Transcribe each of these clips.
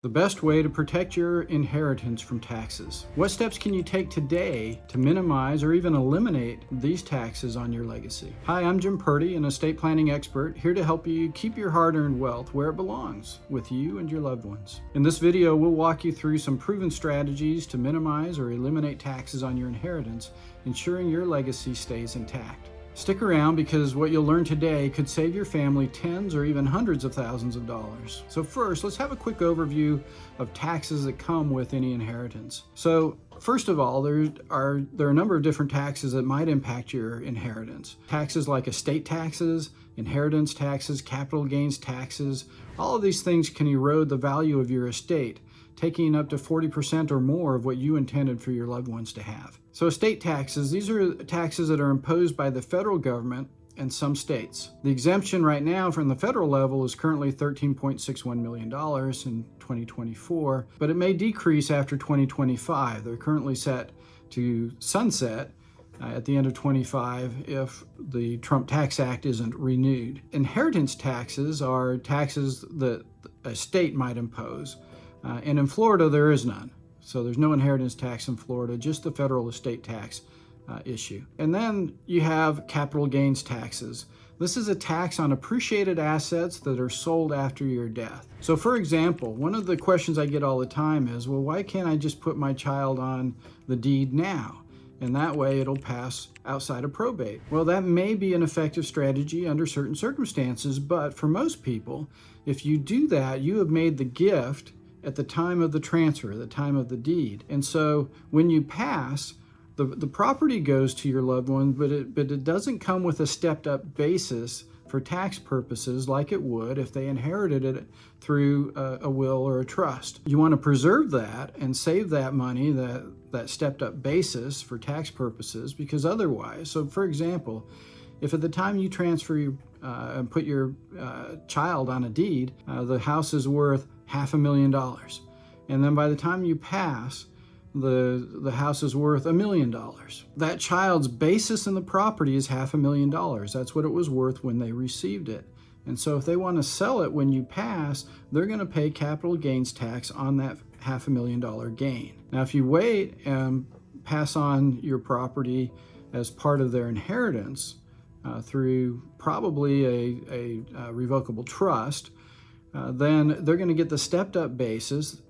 The best way to protect your inheritance from taxes. What steps can you take today to minimize or even eliminate these taxes on your legacy? Hi, I'm Jim Purdy, an estate planning expert, here to help you keep your hard-earned wealth where it belongs, with you and your loved ones. In this video, we'll walk you through some proven strategies to minimize or eliminate taxes on your inheritance, ensuring your legacy stays intact. Stick around because what you'll learn today could save your family tens or even hundreds of thousands of dollars. So first, let's have a quick overview of taxes that come with any inheritance. So first of all, there are a number of different taxes that might impact your inheritance. Taxes like estate taxes, inheritance taxes, capital gains taxes, all of these things can erode the value of your estate, taking up to 40% or more of what you intended for your loved ones to have. So estate taxes, these are taxes that are imposed by the federal government and some states. The exemption right now from the federal level is currently $13.61 million in 2024, but it may decrease after 2025. They're currently set to sunset at the end of 25 if the Trump Tax Act isn't renewed. Inheritance taxes are taxes that a state might impose. And in Florida, there is none. So there's no inheritance tax in Florida, just the federal estate tax issue. And then you have capital gains taxes. This is a tax on appreciated assets that are sold after your death. So for example, one of the questions I get all the time is, well, why can't I just put my child on the deed now? And that way it'll pass outside of probate. Well, that may be an effective strategy under certain circumstances, but for most people, if you do that, you have made the gift at the time of the transfer, the time of the deed. And so when you pass, the property goes to your loved one, but it doesn't come with a stepped up basis for tax purposes like it would if they inherited it through a will or a trust. You want to preserve that and save that money, that stepped up basis for tax purposes, because otherwise, so for example, if at the time you transfer and put your child on a deed, the house is worth $500,000. And then by the time you pass, the house is worth $1 million. That child's basis in the property is $500,000. That's what it was worth when they received it. And so if they want to sell it when you pass, they're going to pay capital gains tax on that $500,000 gain. Now, if you wait and pass on your property as part of their inheritance through probably a revocable trust, then they're going to get the stepped up basis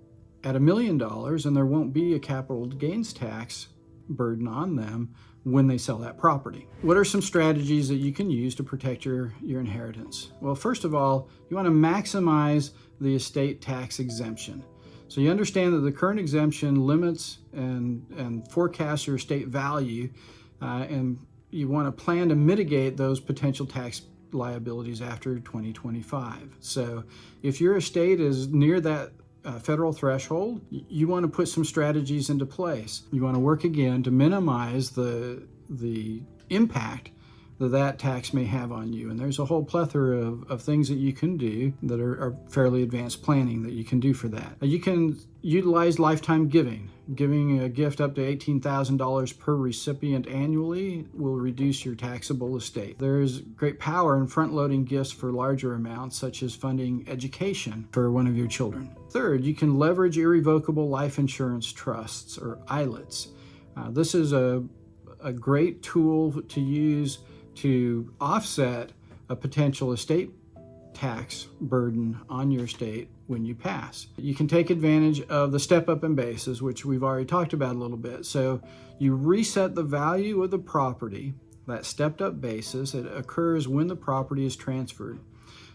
at $1 million, and there won't be a capital gains tax burden on them when they sell that property. What are some strategies that you can use to protect your inheritance? Well, first of all, you want to maximize the estate tax exemption. So you understand that the current exemption limits and forecasts your estate value, and you want to plan to mitigate those potential tax liabilities after 2025. So if your estate is near that federal threshold, you want to put some strategies into place. You want to work again to minimize the impact that tax may have on you. And there's a whole plethora of things that you can do that are fairly advanced planning that you can do for that. You can utilize lifetime giving. Giving a gift up to $18,000 per recipient annually will reduce your taxable estate. There's great power in front-loading gifts for larger amounts, such as funding education for one of your children. Third, you can leverage irrevocable life insurance trusts, or ILITs. This is a great tool to use to offset a potential estate tax burden on your estate when you pass. You can take advantage of the step-up in basis, which we've already talked about a little bit. So you reset the value of the property, that stepped-up basis. It occurs when the property is transferred.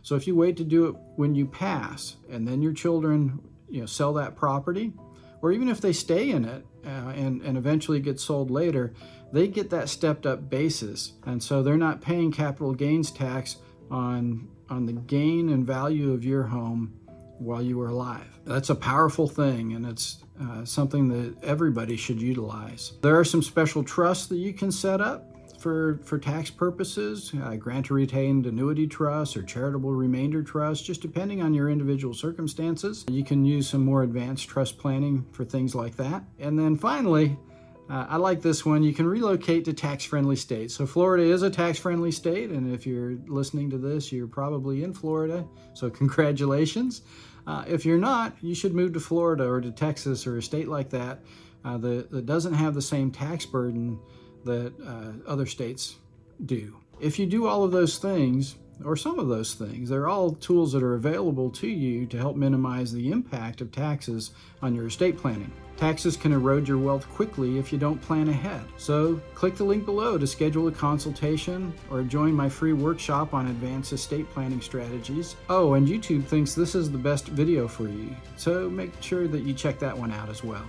So if you wait to do it when you pass, and then your children, sell that property, or even if they stay in it and eventually get sold later, they get that stepped up basis. And so they're not paying capital gains tax on the gain and value of your home while you were alive. That's a powerful thing, and it's something that everybody should utilize. There are some special trusts that you can set up for tax purposes, grant to retained annuity trusts or charitable remainder trusts, just depending on your individual circumstances. You can use some more advanced trust planning for things like that. And then finally, I like this one. You can relocate to tax-friendly states. So Florida is a tax-friendly state, and if you're listening to this, you're probably in Florida, so congratulations. If you're not, you should move to Florida or to Texas or a state like that that doesn't have the same tax burden that other states do. If you do all of those things, or some of those things, they're all tools that are available to you to help minimize the impact of taxes on your estate planning. Taxes can erode your wealth quickly if you don't plan ahead. So click the link below to schedule a consultation or join my free workshop on advanced estate planning strategies. Oh, and YouTube thinks this is the best video for you, so make sure that you check that one out as well.